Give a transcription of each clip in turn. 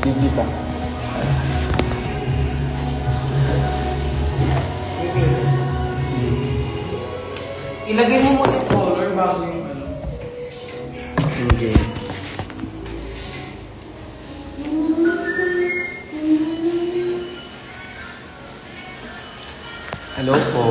Gigi pa. Ilagay mo muna yung color bago yung ano. Okay. Hello po.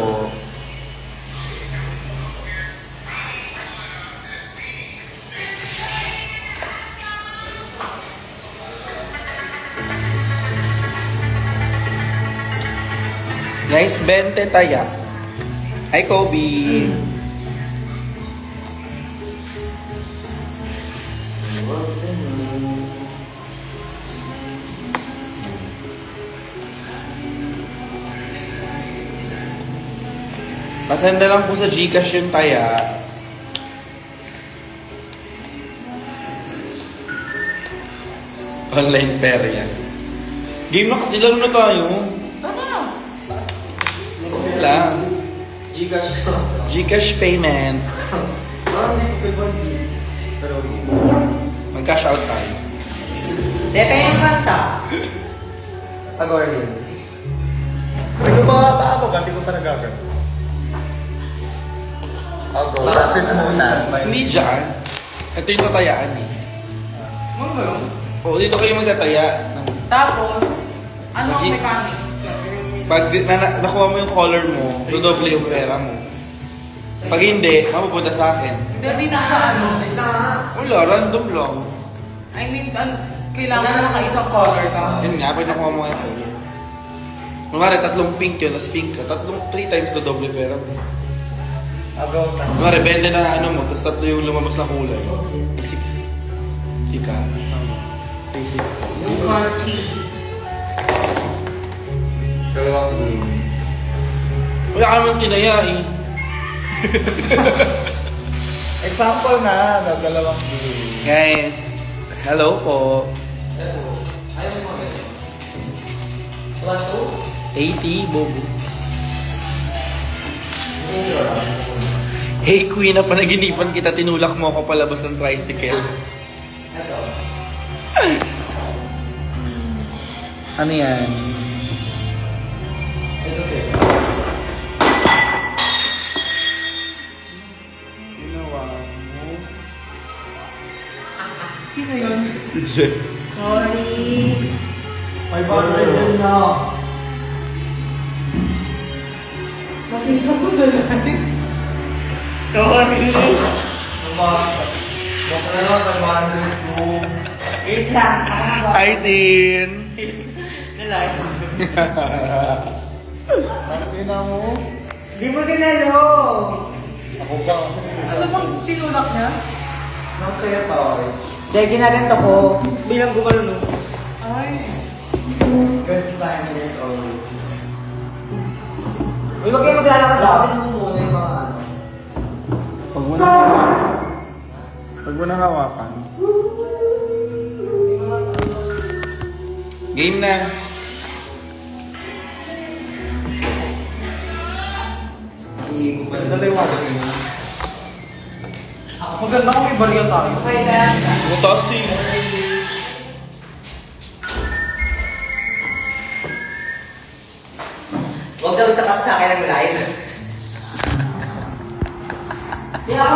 Nice 20 taya. Hi, Kobe. Pasenda lang po sa Gcash yung taya. Online pair yan. Game na kasi, laro na tayo. Tama! Lang. Gcash. Gcash payment. Hindi ko pwede G. Pero Mag-cash out tayo. Teka yung kanta. Agorian. May gumawa pa ako, ganti ko pa nagagano. Ako, practice muna. Hindi dyan. Ito yung tatayaan eh. Ano ba yun? O, dito kayo magtataya. Tapos, ano ang Lagi- mechanic? Pag nakuha mo yung color mo, dodoble yung pera mo. Pag hindi, mapupunta sa akin. Hindi dito sa ano. Wala, random lang. I mean, kailangan mo naka-isang color ka. Yun nga, pag nakuha mo yung color. Kunwari, 3 pink yun, tapos pink ka. 3 times dodoble pera mo. Agaw na. Kunwari, 20 na ano mo, tapos 3 yung lumabas na kulay. 6. Di ka. 3, 6. Yung party. Dalawang game. Wala ka naman tinaya eh. Example na dalawang game. Guys, hello po. Ayaw mo mag 80, bobo. Hey queen, na panaginipan kita, tinulak mo ako palabas ng tricycle. Ito. Ano yan? Ito din. Ginawa mo? Sino yun? Si Jeff. Sorry. 500 din na. Nakita ko sa live. Sorry. Baka naman 500 po. Wait lang. Hi, Tin! Na-live. Ang ina mo. Di mo tinalo. Ako ba? Ano bang tinulak niya? Nang kaya tao. Dahil ginaganto ko. Bilang gumano no? Ay. Good time is always. Uy, wag kayo maglalakad ako. Tingnan mo muna yung mga ano. Pag mo nang hawakan. Game na. Naliwanag yun. Maganda kung may barya tayo. Okay lang. Butas eh. Huwag daw sakat sa akin ng live. Kaya ako